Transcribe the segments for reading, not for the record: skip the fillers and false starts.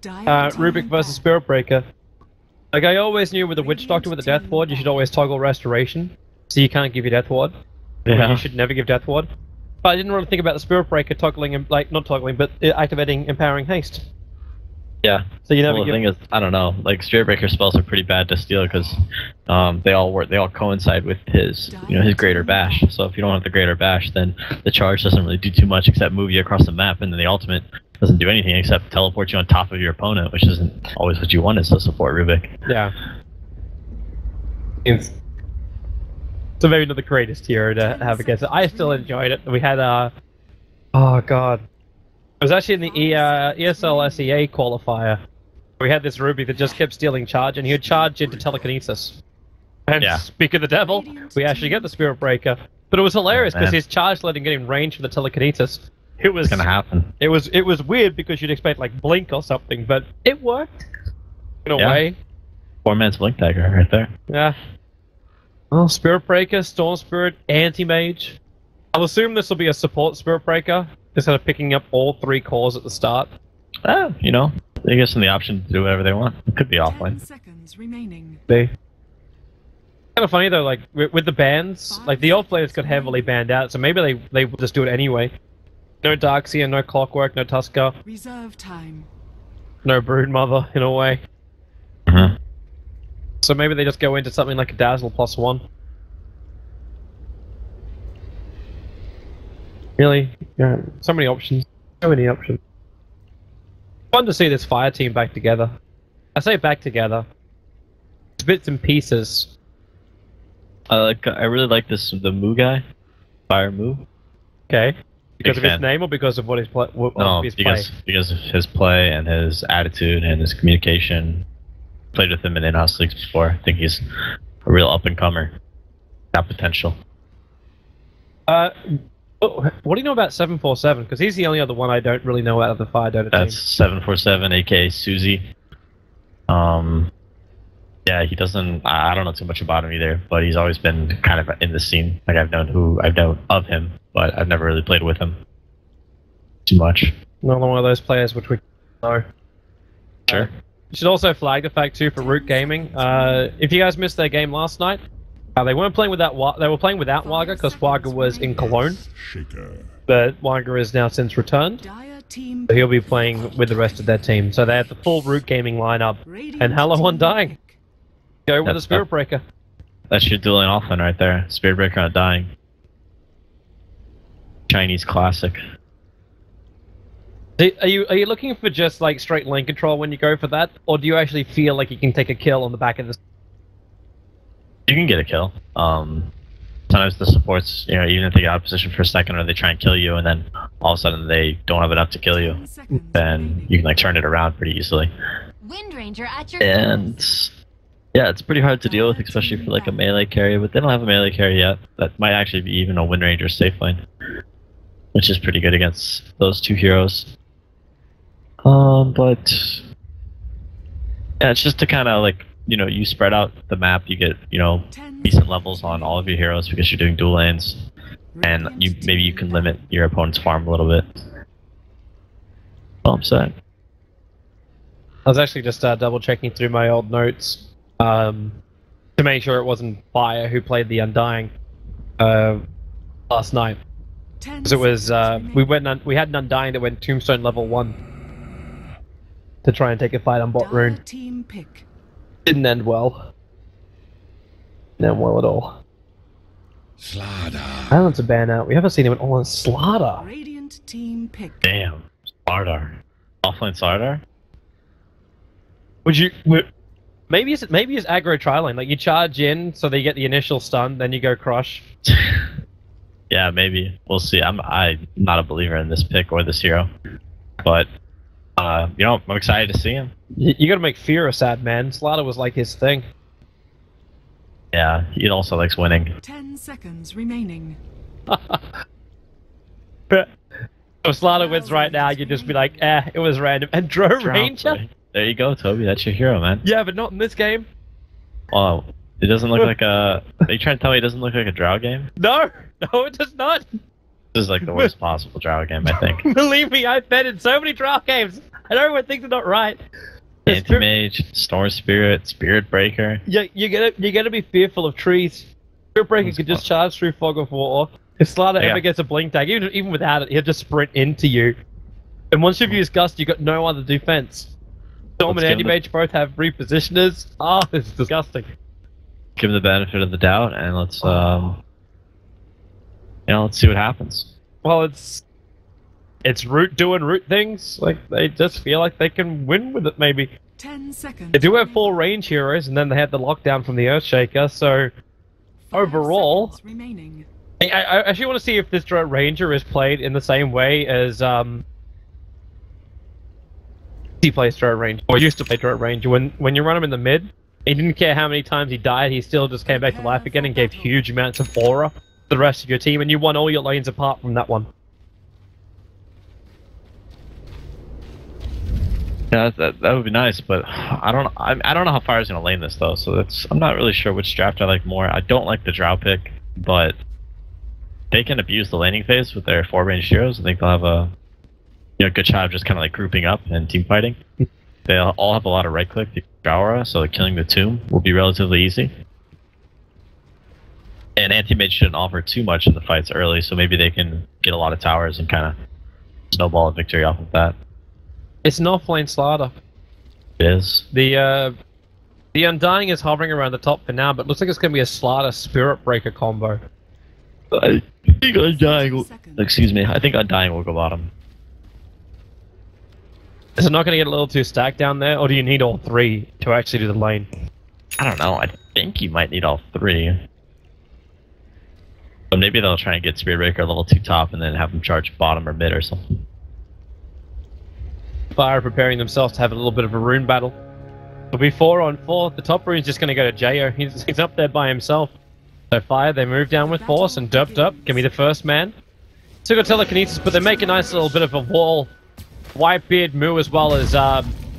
Rubik versus Spirit Breaker. Like, I always knew with the Witch Doctor with the Death Ward, you should always toggle Restoration, so you can't give your Death Ward. Yeah. You should never give Death Ward. But I didn't really think about the Spirit Breaker toggling, like, not toggling, but activating Empowering Haste. Yeah. So you never well, the thing is, I don't know. Like Spirit Breaker spells are pretty bad to steal because they all coincide with his his Greater Bash. So if you don't have the Greater Bash, then the charge doesn't really do too much except move you across the map, and then the ultimate doesn't do anything except teleport you on top of your opponent, which isn't always what you want as a support Rubik. Yeah. It's maybe not the greatest hero to have against it. I still enjoyed it. We had oh god. It was actually in the ESL SEA qualifier. We had this Ruby that just kept stealing charge, and he would charge into telekinesis. And speak of the devil, we actually get the Spirit Breaker. But it was hilarious because his charge let him get in range for the telekinesis. It was gonna happen. It was weird because you'd expect like Blink or something, but it worked in a way. 4-man's Blink dagger right there. Yeah. Well, Spirit Breaker, Storm Spirit, Anti-Mage. I'll assume this will be a support Spirit Breaker. Instead of picking up all 3 cores at the start. They gives them the option to do whatever they want. It could be offline. 10 seconds remaining. Kind of funny though, like with the bans, like the old players got heavily banned out, so maybe they will just do it anyway. No Darkseer, no Clockwork, no Tusker. Reserve time. No Broodmother, in a way. Mm-hmm. So maybe they just go into something like a Dazzle +1. Really? Yeah. So many options. So many options. Fun to see this fire team back together. I say back together. It's bits and pieces. I really like the Moo guy. Fire Moo. Okay. Because Big of fan. his name or because of what his play? No, because of his play and his attitude and his communication. Played with him in in-house leagues before. I think he's a real up-and-comer. Got potential. What do you know about 747? Because he's the only other one I don't really know out of the FireDota team. That's 747, aka Susie. Yeah, he doesn't. I don't know too much about him either, but he's always been kind of in the scene. Like I've known of him, but I've never really played with him too much. Another one of those players which we know. Sure. You should also flag the fact too for Root Gaming. If you guys missed their game last night, they weren't playing with that. They were playing without Waga because Waga was in Cologne. But Waga is now since returned, so he'll be playing with the rest of their team. So they have the full Root Gaming lineup, and Hello Undying. Go with the Spirit Breaker. That's your dueling offline right there. Spirit Breaker Undying. Chinese classic. Are you looking for just like straight lane control when you go for that, or do you actually feel like you can take a kill on the back of this? You can get a kill. Sometimes the supports, even if they get out of position for a second or they try and kill you and then all of a sudden they don't have enough to kill you, then you can like turn it around pretty easily. Wind Ranger at your And yeah, it's pretty hard to deal with, especially for like a melee carry, but they don't have a melee carry yet. That might actually be even a Wind Ranger safe lane, which is pretty good against those 2 heroes. But yeah, it's just to kind of like, you spread out the map, you get, decent levels on all of your heroes because you're doing dual lanes, and maybe you can limit your opponent's farm a little bit. All I'm saying. I was actually just double checking through my old notes to make sure it wasn't Fire who played the Undying last night. Because it was we had an Undying that went Tombstone level 1 to try and take a fight on bot rune. Didn't end well. Didn't end well at all. Silence a ban out. We haven't seen him at all in Slaughter. Radiant team pick. Damn, Slardar. Offline Slardar? Maybe it's aggro tri-lane. Like you charge in, so they get the initial stun, then you go crush. Yeah, maybe. We'll see. I'm not a believer in this pick or this hero, but I'm excited to see him. You gotta make Fear a sad man. Slaughter was like his thing. Yeah, he also likes winning. 10 seconds remaining. If Slaughter wins right now, you'd just be like, it was random. And Drone Ranger? There you go, Toby. That's your hero, man. Yeah, but not in this game. Oh, it doesn't look like a... Are you trying to tell me it doesn't look like a Drow game? No, it does not. This is like the worst possible Drow game, I think. Believe me, I've bet in so many draft games. I know when things are not right. Anti-mage, Storm Spirit, Spirit Breaker. Yeah, you gotta be fearful of trees. Spirit Breaker could just charge through Fog of War. If Slaughter ever gets a blink tag, even without it, he'll just sprint into you. And once you've used Gust, you've got no other defense. Storm and Anti-Mage both have repositioners. Oh, it's disgusting. Give him the benefit of the doubt, and let's let's see what happens. Well, it's Root doing Root things. Like, they just feel like they can win with it, maybe. 10 seconds. They do have 4 range heroes, and then they had the lockdown from the Earthshaker, so overall... Remaining. I actually want to see if this Drought Ranger is played in the same way as, he plays Drought Ranger, or used to play Drought Ranger. When you run him in the mid, he didn't care how many times he died, he still just came back to life again and gave huge amounts of aura to the rest of your team, and you won all your lanes apart from that one. Yeah, that would be nice, but I don't know how Fire's gonna lane this though. So I'm not really sure which draft I like more. I don't like the Drow pick, but they can abuse the laning phase with their 4 range heroes. I think they'll have a good shot of just kind of like grouping up and team fighting. They all have a lot of right click, aura, so killing the tomb will be relatively easy. And anti-mage shouldn't offer too much in the fights early, so maybe they can get a lot of towers and kind of snowball a victory off of that. It's an offlane Slaughter. It is. The Undying is hovering around the top for now, but looks like it's going to be a Slaughter Spirit Breaker combo. I think Undying will... Excuse me, I think Undying will go bottom. Is it not going to get a little too stacked down there, or do you need all 3 to actually do the lane? I don't know, I think you might need all 3. But maybe they'll try and get Spirit Breaker level 2 top and then have them charge bottom or mid or something. Fire preparing themselves to have a little bit of a rune battle. It'll be 4 on 4. The top rune's just going to go to Jo. He's up there by himself. So Fire, they move down with force and Derp can be the first man. Still got telekinesis, but they make a nice little bit of a wall. Whitebeard, Moo, as well as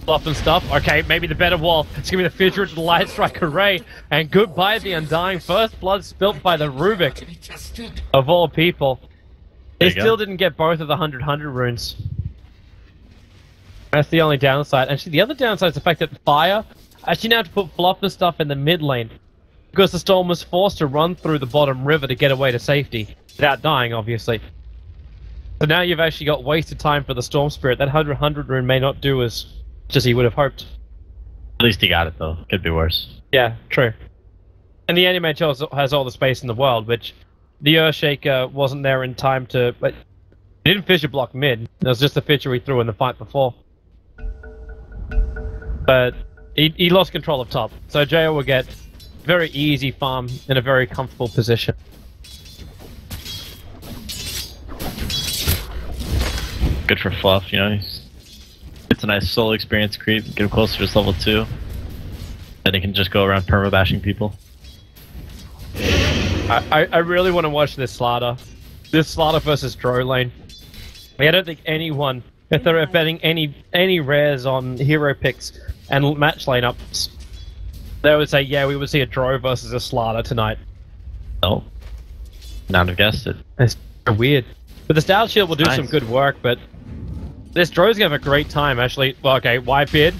Fluff and stuff. Okay, maybe the better wall. It's going to be the future of the Light Strike Array. And goodbye the Undying. First blood spilt by the Rubik. Of all people. They still didn't get both of the 100 runes. That's the only downside. Actually, the other downside is the fact that Fire actually now have to put Fluff and stuff in the mid lane. Because the Storm was forced to run through the bottom river to get away to safety. Without dying, obviously. So now you've actually got wasted time for the Storm Spirit. That 100 rune may not do as much as he would have hoped. At least he got it, though. Could be worse. Yeah, true. And the Anti-Mage has all the space in the world, which the Earthshaker wasn't there in time to... But he didn't fissure block mid. It was just the fissure he threw in the fight before. But he lost control of top, so Jo will get very easy farm in a very comfortable position. Good for Fluff, it's a nice solo experience creep, get him closer to level 2. Then he can just go around perma-bashing people. I really want to watch this Slaughter. This Slaughter versus Dro lane. I don't think anyone, if they're betting any rares on hero picks and match lineups, they would say, yeah, we would see a Dro versus a Slaughter tonight. No. Not have guessed it. It's weird. But the Style Shield will do some good work, but this Dro's gonna have a great time, actually. Well, okay, Whitebeard.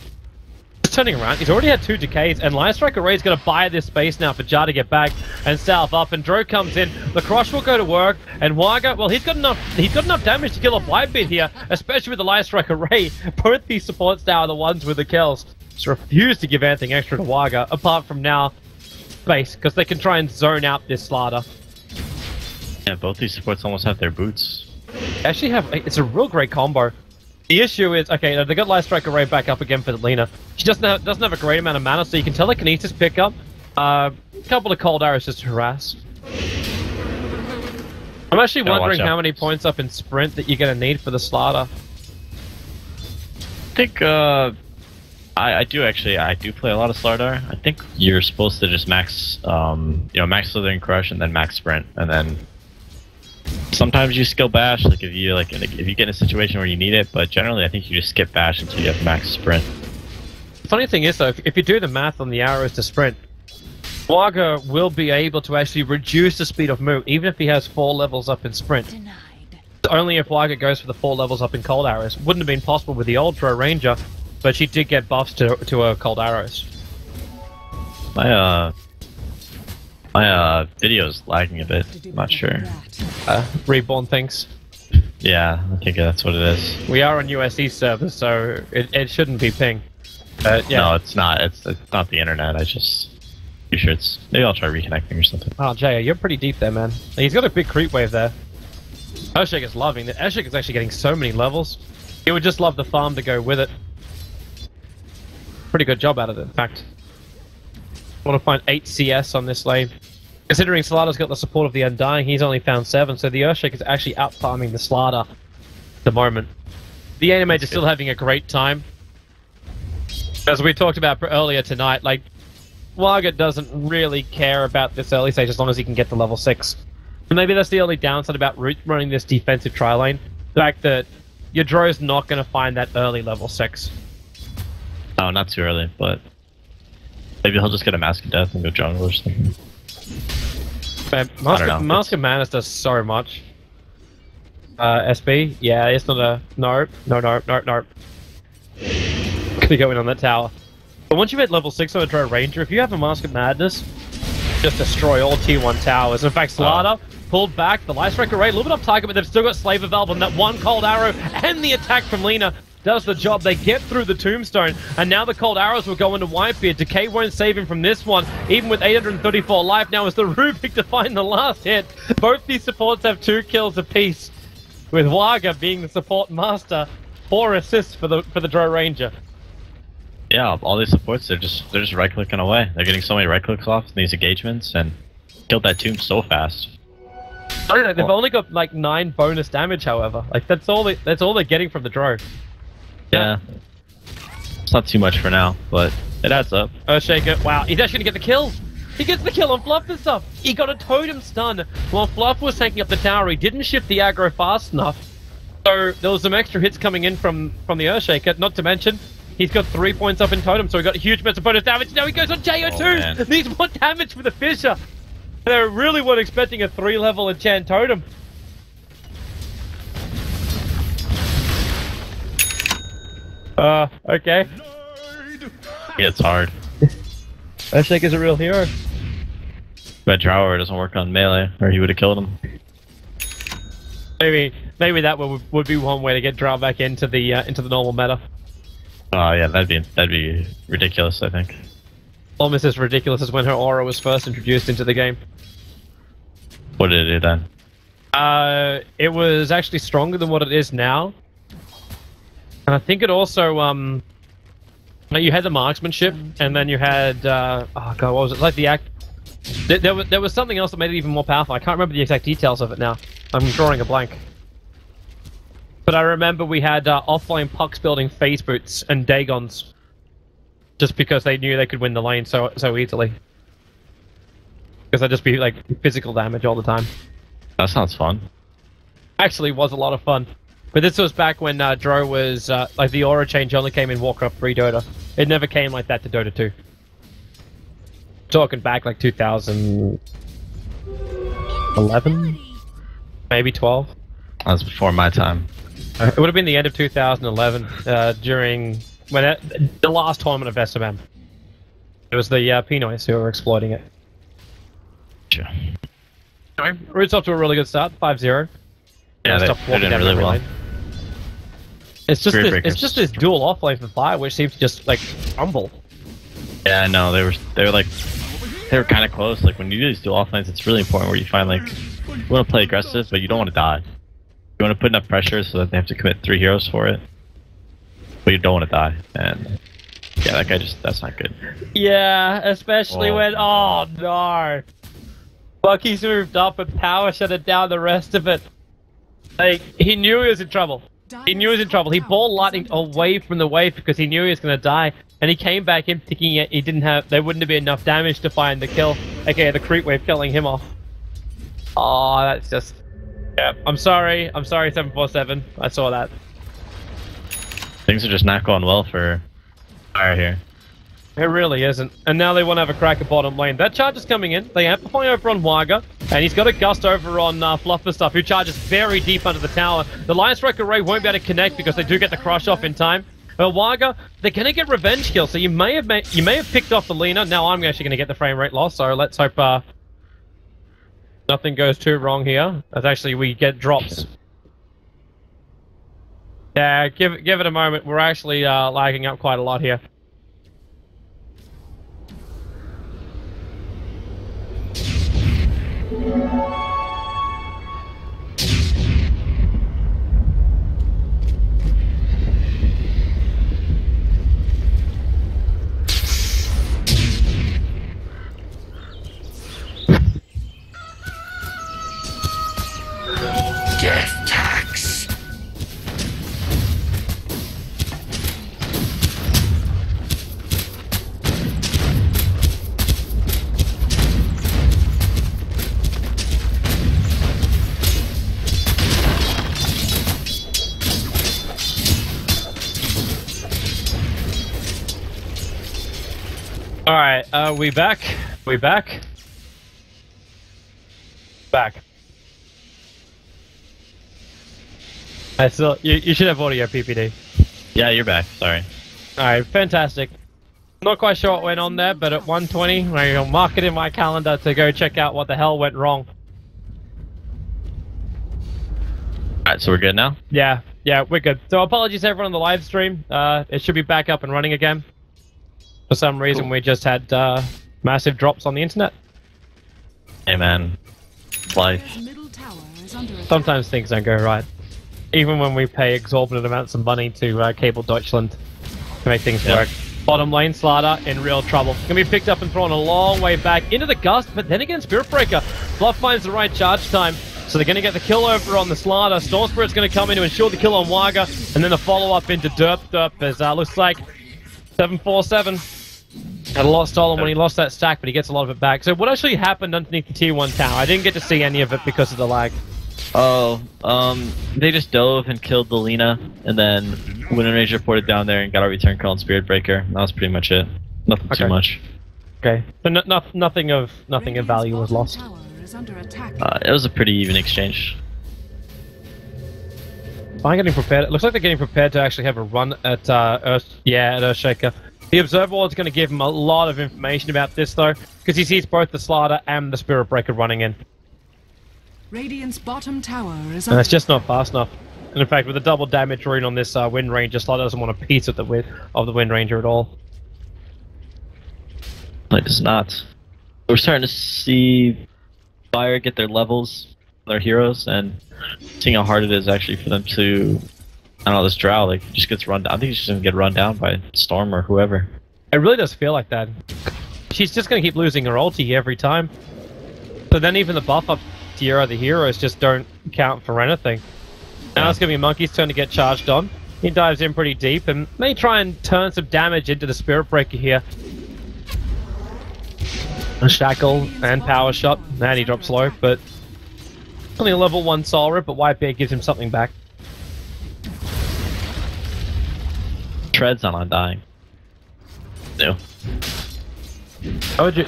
Just turning around. He's already had 2 decays, and Light Strike Array's gonna buy this space now for Jar to get back and south up, and Dro comes in. The Crush will go to work, and Waga, well, he's got enough damage to kill off Whitebeard here, especially with the Light Strike Array. Both these supports now are the ones with the kills. Just refuse to give anything extra to Waga, apart from now space, because they can try and zone out this Slaughter. Yeah, both these supports almost have their boots. They actually have, it's a real great combo. The issue is, okay, they got Light Strike Array back up again for Lena. She doesn't have a great amount of mana, so you can telekinesis pick up. A couple of cold arrows just to harass. I'm actually wondering how many points up in sprint that you're going to need for the Slaughter. I think, I do play a lot of Slardar. I think you're supposed to just max, max Slithering Crush and then max Sprint, and then sometimes you skill Bash, like if you get in a situation where you need it, but generally I think you just skip Bash until you have max Sprint. The funny thing is though, if you do the math on the arrows to sprint, Waga will be able to actually reduce the speed of Moo, even if he has 4 levels up in sprint. Denied. Only if Wagga goes for the 4 levels up in cold arrows. Wouldn't have been possible with the old Drow Ranger, but she did get buffs to her cold arrows. My video's lagging a bit. I'm not sure. Reborn things. Yeah, I think that's what it is. We are on USC servers, so it shouldn't be ping. Yeah. No, it's not. It's not the internet. You sure it's... Maybe I'll try reconnecting or something. Oh, Jay, you're pretty deep there, man. He's got a big creep wave there. Urshak is loving it. Urshak is actually getting so many levels. He would just love the farm to go with it. Pretty good job out of it, in fact. I want to find 8 CS on this lane. Considering Slardar's got the support of the Undying, he's only found 7, so the Urshak is actually out-farming the Slardar at the moment. The Animate is still having a great time. As we talked about earlier tonight, like, Wagga doesn't really care about this early stage as long as he can get to level 6. And maybe that's the only downside about running this defensive tri-lane. The fact that your Drow's not going to find that early level 6. Oh, not too early, but... Maybe he'll just get a Mask of Death and go jungle or something. Man, Mask of Madness does so much. SB? Yeah, it's not a... Nope. No. Could be going on that tower. But once you've hit level 6 on a Drow Ranger, if you have a Mask of Madness, just destroy all tier 1 towers. In fact, Slardar pulled back, the Light Strike Array, a little bit off target, but they've still got Slaver Valve on that one cold arrow, and the attack from Lina does the job. They get through the tombstone, and now the cold arrows will go into Whitebeard. Decay won't save him from this one, even with 834 life. Now it's the Rubik to find the last hit. Both these supports have 2 kills apiece, with Wagga being the support master. 4 assists for the Drow Ranger. Yeah, all these supports, they're just right-clicking away. They're getting so many right-clicks off in these engagements, and killed that tomb so fast. I don't know, they've only got like 9 bonus damage, however. Like, that's all they're getting from the Drow. Yeah. It's not too much for now, but it adds up. Earthshaker, wow, he's actually gonna get the kill! He gets the kill on Fluff and stuff! He got a totem stun while Fluff was taking up the tower. He didn't shift the aggro fast enough. So there was some extra hits coming in from the Earthshaker, not to mention, he's got 3 points up in totem, so he got a huge amount of bonus damage. Now he goes on JO2! Needs more damage for the Fissure! They really weren't expecting a 3-level enchant totem. Okay. Yeah, it's hard. Earthshaker's a real hero. But Drower doesn't work on melee, or he would have killed him. Maybe that would be one way to get Drow back into the normal meta. Oh yeah, that'd be ridiculous, I think. Almost as ridiculous as when her aura was first introduced into the game. What did it do then? It was actually stronger than what it is now. And I think it also, you had the marksmanship, and then you had, oh god, what was it? Like the act... There was something else that made it even more powerful. I can't remember the exact details of it now. I'm drawing a blank. But I remember we had offlane pucks building phase boots and Dagons. Just because they knew they could win the lane so easily. Because they'd just be like physical damage all the time. That sounds fun. Actually was a lot of fun. But this was back when Drow was, like the aura change only came in Warcraft 3 Dota. It never came like that to Dota 2. Talking back like 2011? Maybe 12? That was before my time. It would have been the end of 2011, during the last tournament of SMM. It was the Pinoys who were exploiting it. Sure. Anyway, Root's off to a really good start, 5-0. Yeah, they're doing really well. It's just this dual offlane for Fire, which seems to just like crumble. Yeah, no, they were kind of close. Like when you do these dual offlanes, it's really important where you find like you want to play aggressive, but you don't want to die. You want to put enough pressure so that they have to commit 3 heroes for it, but you don't want to die. And yeah, that guy that's not good. Yeah, especially when oh no, Bucky's moved up and power shut it down the rest of it. Like he knew he was in trouble. He knew he was in trouble. He ball lightning away from the wave because he knew he was going to die, and he came back in thinking he didn't have. There wouldn't be enough damage to find the kill. Okay, the creep wave killing him off. Oh, that's just. Yeah, I'm sorry. 747. I saw that. Things are just not going well for Fire here. It really isn't. And now they want to have a crack at bottom lane. That charge is coming in. They amplify over on Waga. And he's got a gust over on Flufferstuff, who charges very deep under the tower. The Lion Striker Ray won't be able to connect because they do get the crush off in time. Waga, they're going to get revenge kills. So you may have picked off the Lina. Now I'm actually going to get the frame rate loss. So let's hope nothing goes too wrong here. As actually we get drops. Yeah, give it a moment. We're actually lagging up quite a lot here. Death tax. Alright, we back? We back? Back. I still, you should have audio, PPD. Yeah, you're back. Sorry. Alright, fantastic. Not quite sure what went on there, but at 1:20, I'll mark it in my calendar to go check out what the hell went wrong. Alright, so we're good now? Yeah, we're good. So apologies to everyone on the live stream. It should be back up and running again. For some reason, we just had massive drops on the internet. Hey man, life. Sometimes things don't go right. Even when we pay exorbitant amounts of money to Cable Deutschland to make things work. Bottom lane, Slardar in real trouble. Gonna be picked up and thrown a long way back into the gust, but then again, Spirit Breaker. Fluff finds the right charge time, so they're gonna get the kill over on the Slardar. Storm Spirit's gonna come in to ensure the kill on Waga, and then the follow-up into Derp, as looks like 747. Had a lot stolen when he lost that stack, but he gets a lot of it back. So what actually happened underneath the tier 1 tower? I didn't get to see any of it because of the lag. Oh, they just dove and killed the Lina, and then Wind Ranger ported down there and got a return call on Spirit Breaker. That was pretty much it. Nothing too much. Okay, but nothing of value was lost. It was a pretty even exchange. I'm getting prepared. It looks like they're getting prepared to actually have a run at Earthshaker. The Observer Wall is going to give him a lot of information about this, though, because he sees both the Slardar and the Spirit Breaker running in. Radiant's bottom tower is And it's just not fast enough. And in fact, with the double damage rune on this Wind Ranger, Slardar doesn't want a piece of the Wind Ranger at all. It does not. We're starting to see Fire get their levels, their heroes, and seeing how hard it is actually for them to... I don't know, this Drow, like, just gets run down. I think he's just gonna get run down by Storm or whoever. It really does feel like that. She's just gonna keep losing her ulti every time. So then even the buff up tier of the heroes just don't count for anything. Now it's gonna be Monkey's turn to get charged on. He dives in pretty deep and may try and turn some damage into the Spirit Breaker here. A Shackle and Power Shot. And he drops low, but only a level 1 Soul Rip, but Whitebeard gives him something back. Tread's on Undying. No. How would you...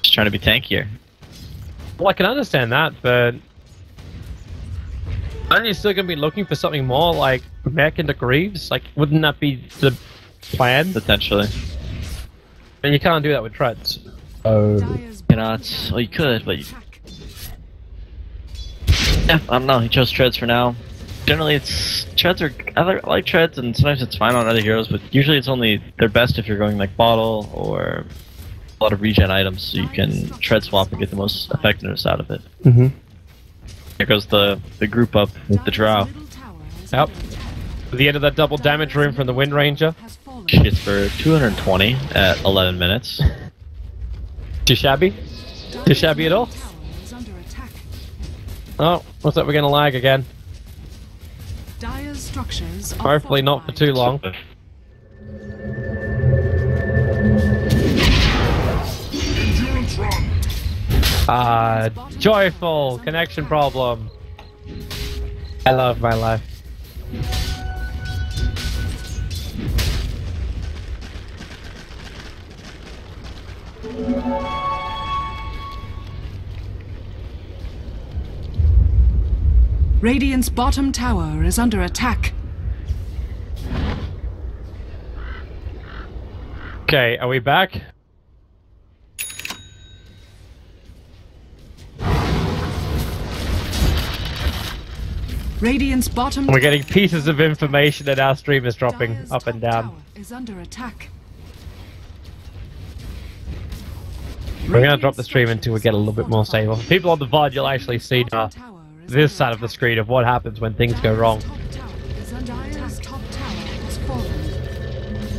Just trying to be tankier. Well, I can understand that, but... aren't you still going to be looking for something more like Mech into Greaves? Like, wouldn't that be the plan? Potentially. And you can't do that with Treads. Oh. Cannot. Well, you could, but... Yeah, I don't know. He chose Treads for now. Generally, Treads are... I like Treads, and sometimes it's fine on other heroes, but usually it's only... they're best if you're going like Bottle, or... a lot of regen items, so you can Tread swap and get the most effectiveness out of it. Mm-hmm. Here goes the group up with the Drow. Yep. At the end of that double damage room from the Wind Ranger. She hits for 220 at 11 minutes. Too shabby? Too shabby at all? Oh, looks like we're gonna lag again. Hopefully not for too long. Joyful connection problem. I love my life. Radiant's bottom tower is under attack. Okay, are we back? Radiant's bottom We're getting pieces of information and our stream is dropping Dire's up and top down. tower is under attack. We're gonna drop the stream until we get a little bit more stable. People on the VOD, you'll actually see this side of the screen of what happens when things go wrong.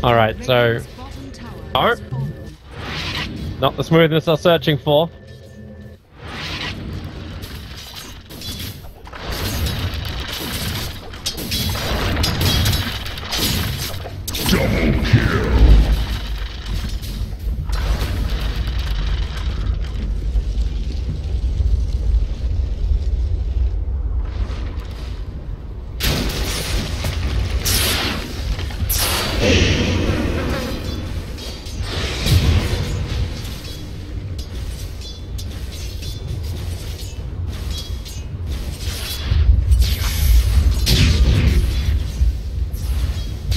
Alright, so... No. Not the smoothness I'm searching for. Double kill.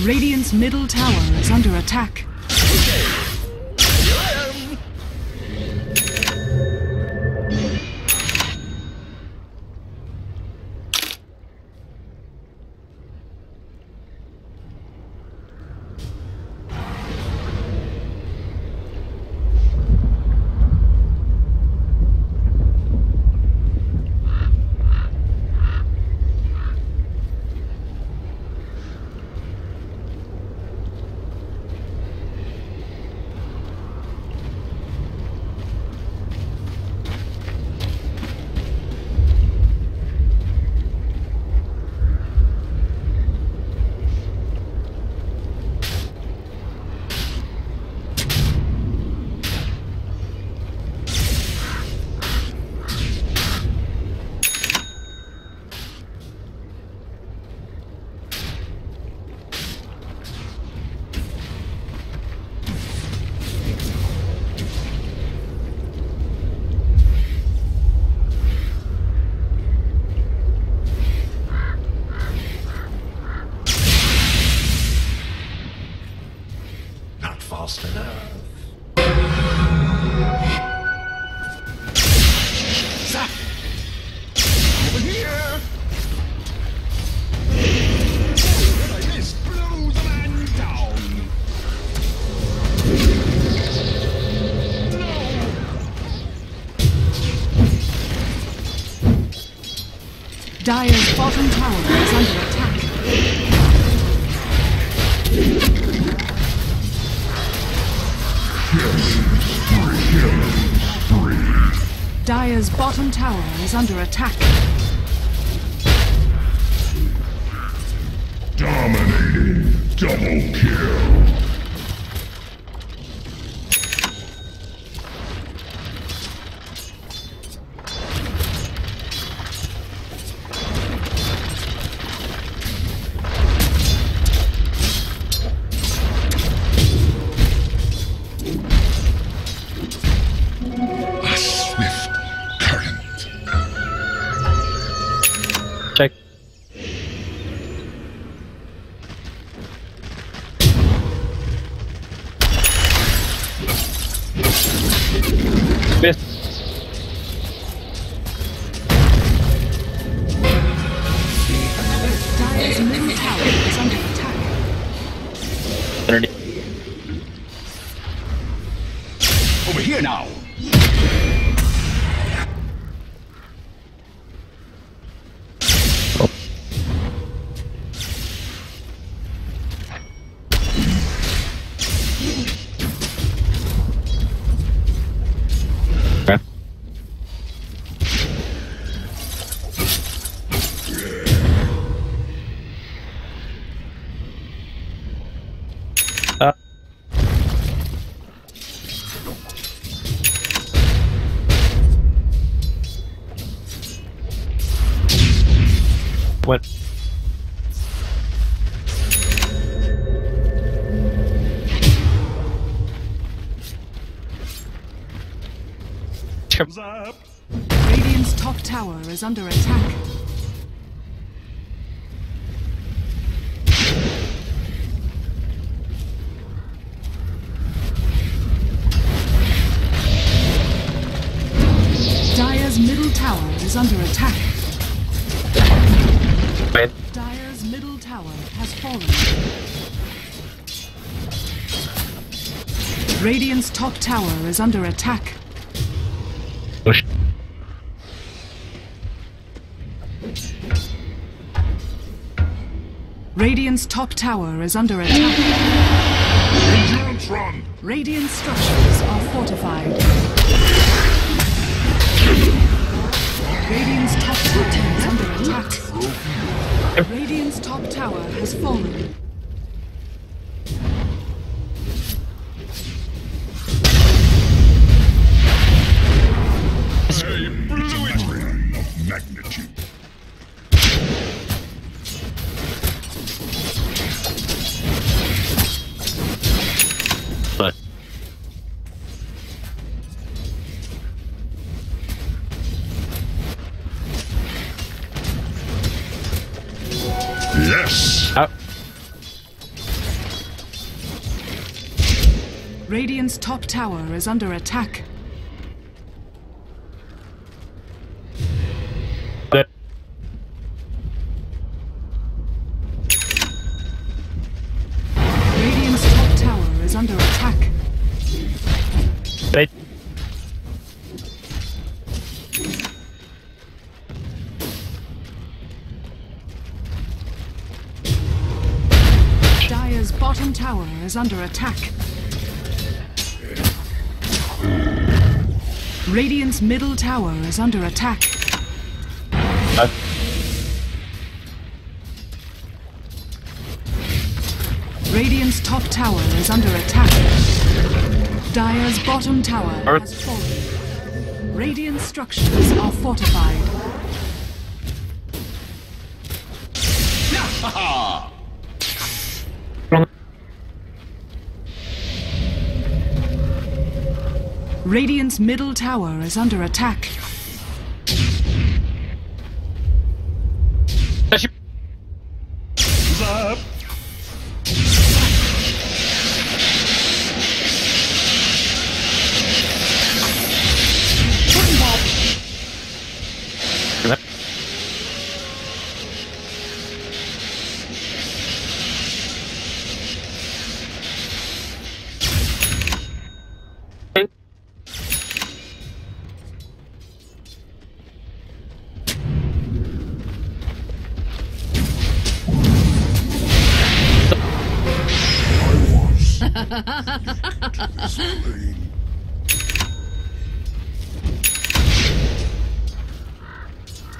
Radiant's middle tower is under attack. Fast enough. Zap! Over here! This blows the man down! No! Dire's bottom tower is under attack. Dire's bottom tower is under attack. Dominating. Double kill. Check. Miss. Dire's middle tower is under attack. Underneath. Over here now. What? Zap. Radiant's top tower is under attack. Dire's middle tower is under attack. Wait. Dire's middle tower has fallen. Radiant's top tower is under attack. Push. Radiant's top tower is under attack. Endurance run. Radiant structures are fortified. Radiant's top tower is under attack. Radiant's top tower has fallen. I blew it. Of magnitude. But Yes. out. Radiant's top tower is under attack. But Radiant's top tower is under attack. they Dire's bottom tower is under attack. Radiant's middle tower is under attack. Radiant's top tower is under attack. Dire's bottom tower has fallen. Radiant structures are fortified. Radiant's middle tower is under attack.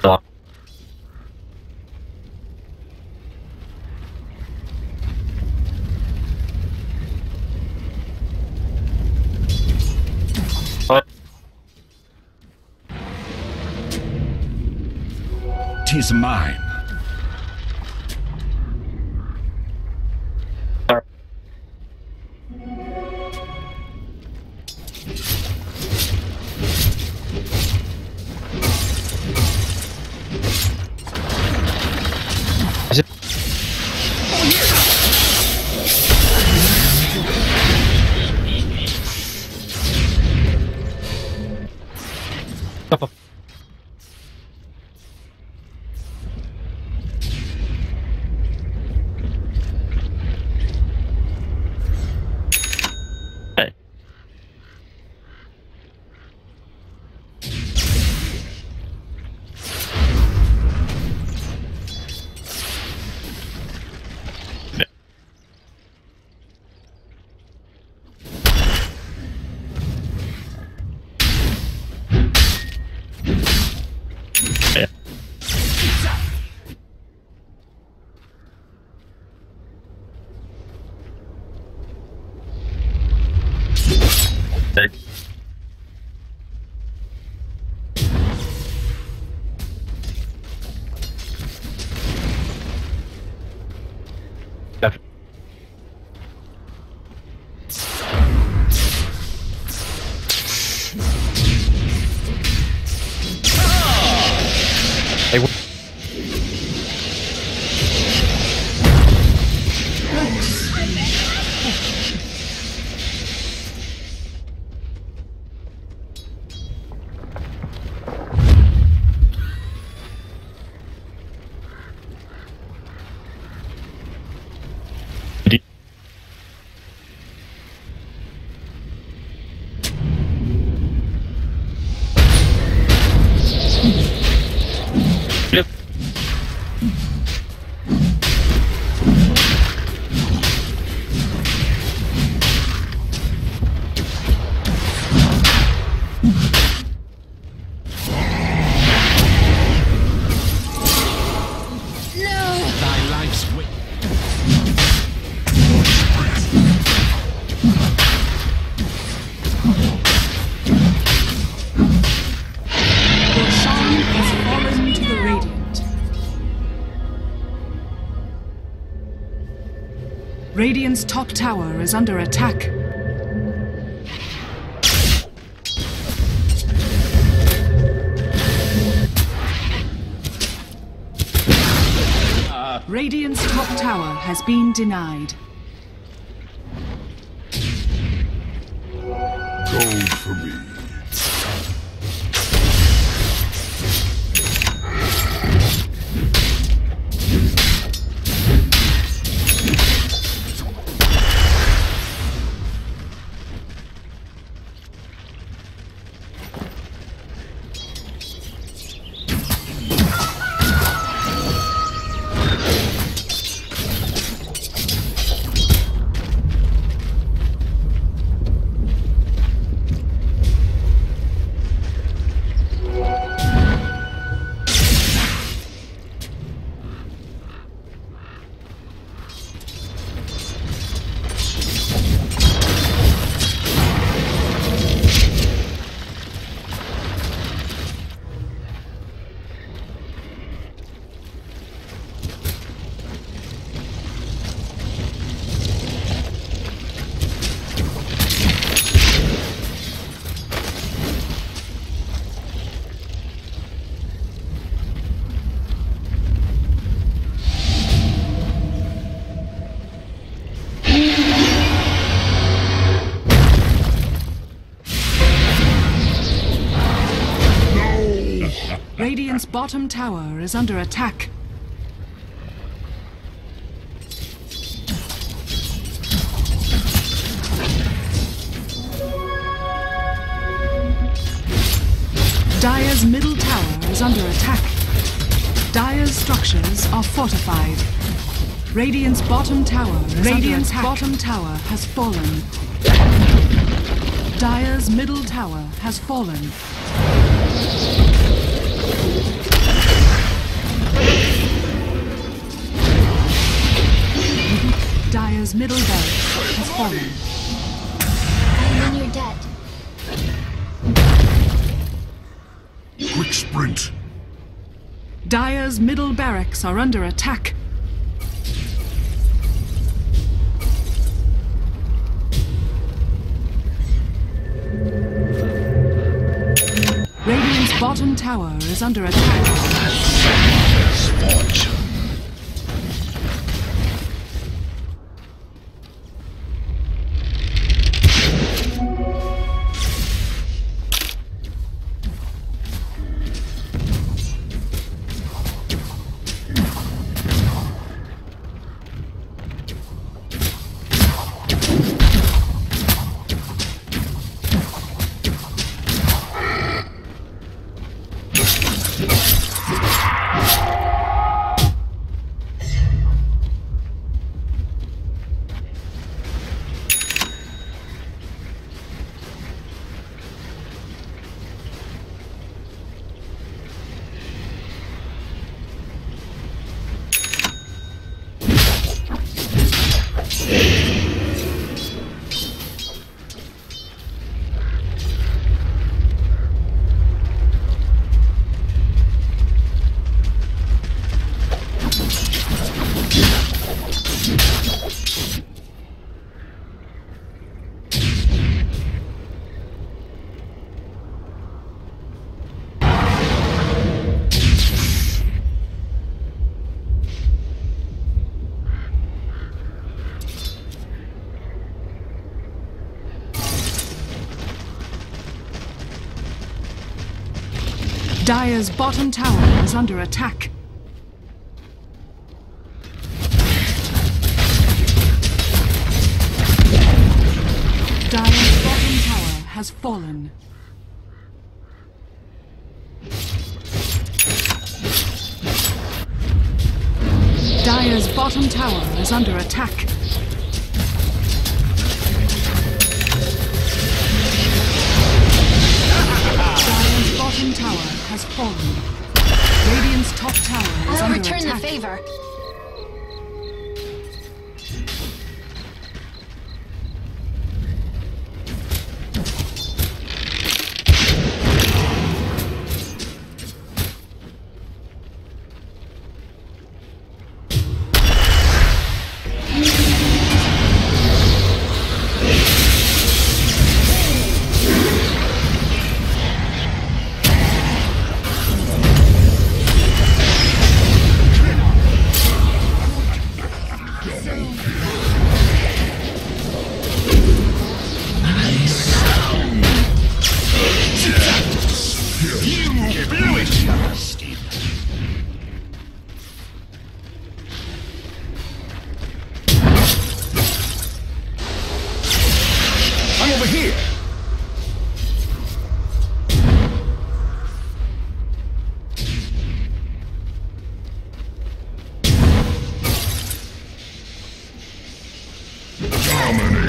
Zap. Slain. Tis mine. Hey. Yeah. Hey. Def- They Radiant's top tower is under attack. Radiant's top tower has been denied. Gold for me. Radiant's bottom tower is under attack. Dire's middle tower is under attack. Dire's structures are fortified. Radiant's bottom tower is Radiant's bottom tower has fallen. Dire's middle tower has fallen. Dire's middle barracks has fallen. I'm in your debt. Quick sprint. Dire's middle barracks are under attack. Radiant's bottom tower is under attack. Misfortune. Dire's bottom tower is under attack. Dire's bottom tower has fallen. Dire's bottom tower is under attack. Dire's bottom tower has fallen. Radiant's top tower is I'll under return attack. the favor.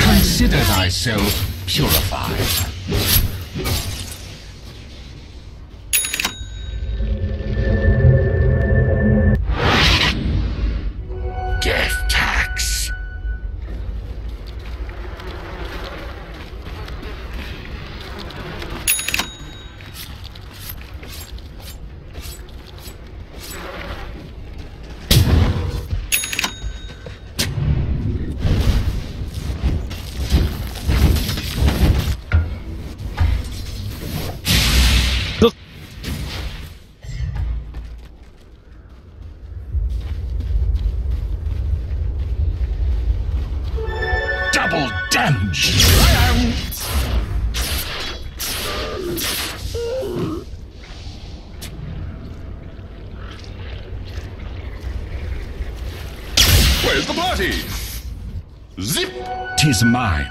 Consider thyself purified. Death tax. Double damage. Where's the party? Zip! 'Tis mine.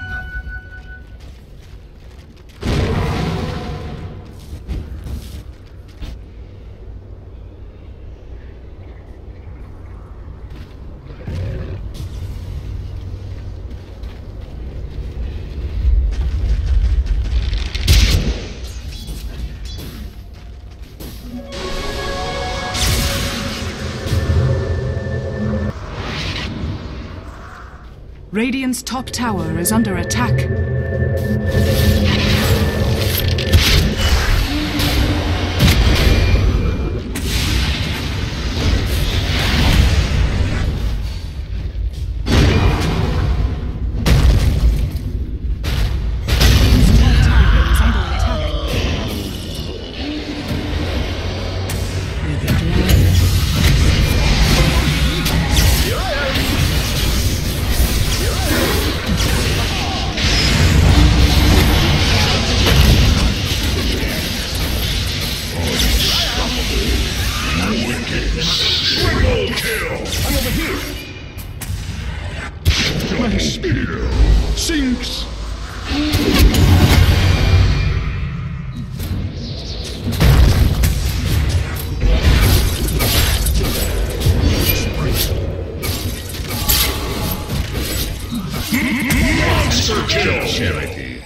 Radiant's top tower is under attack. My spear sinks. Monster kill. Charity.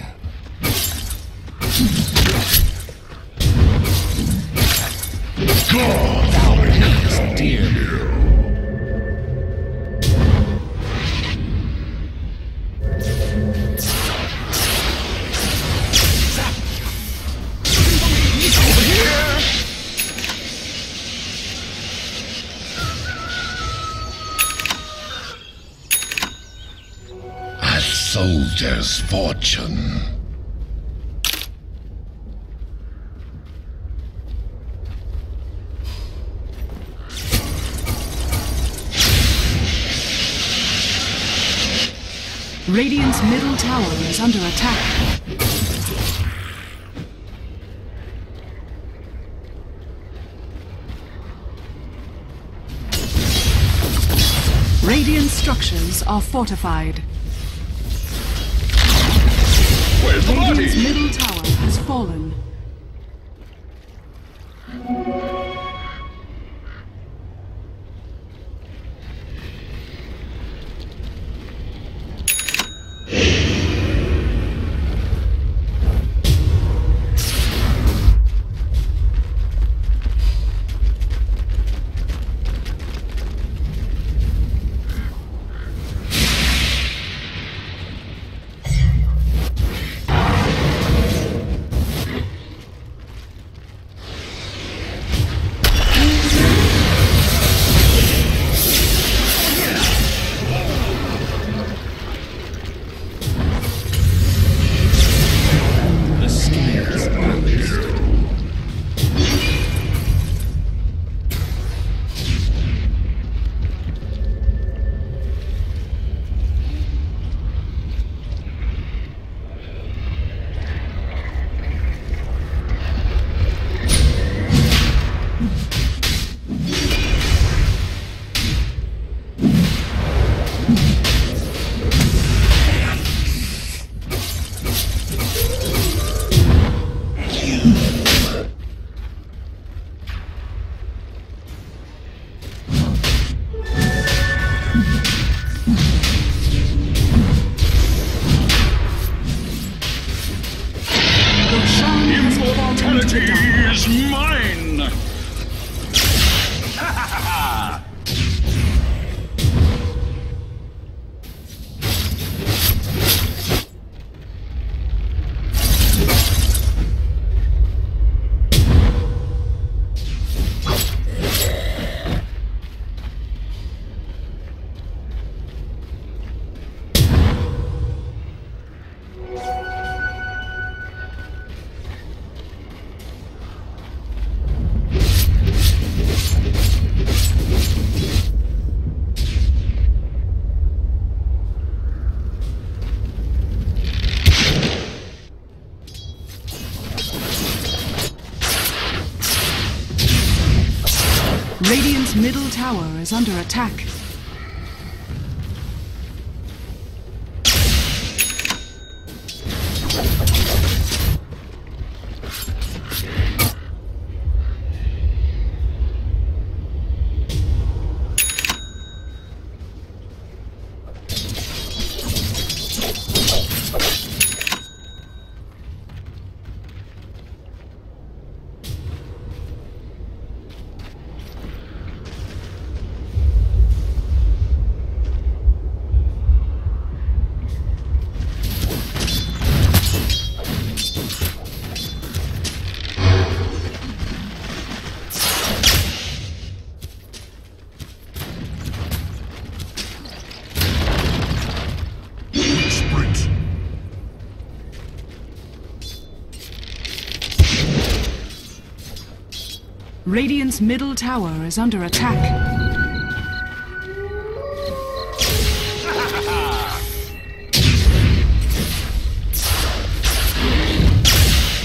God, our is dear. A soldier's fortune. Radiant's middle tower is under attack. structures are fortified. Where's the Radiant's party? middle tower has fallen. Immortality is mine! Radiant's middle tower is under attack. Radiant's middle tower is under attack.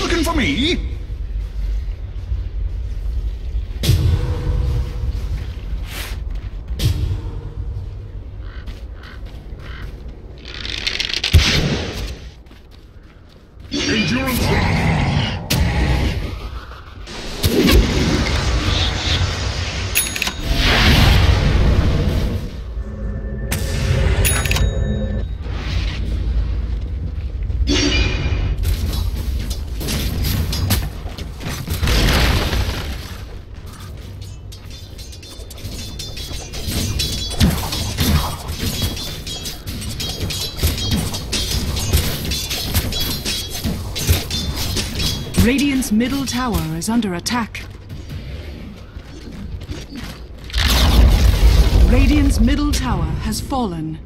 Looking for me? Endurance. Radiant's middle tower is under attack. Radiant's middle tower has fallen.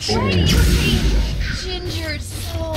Gingered soul.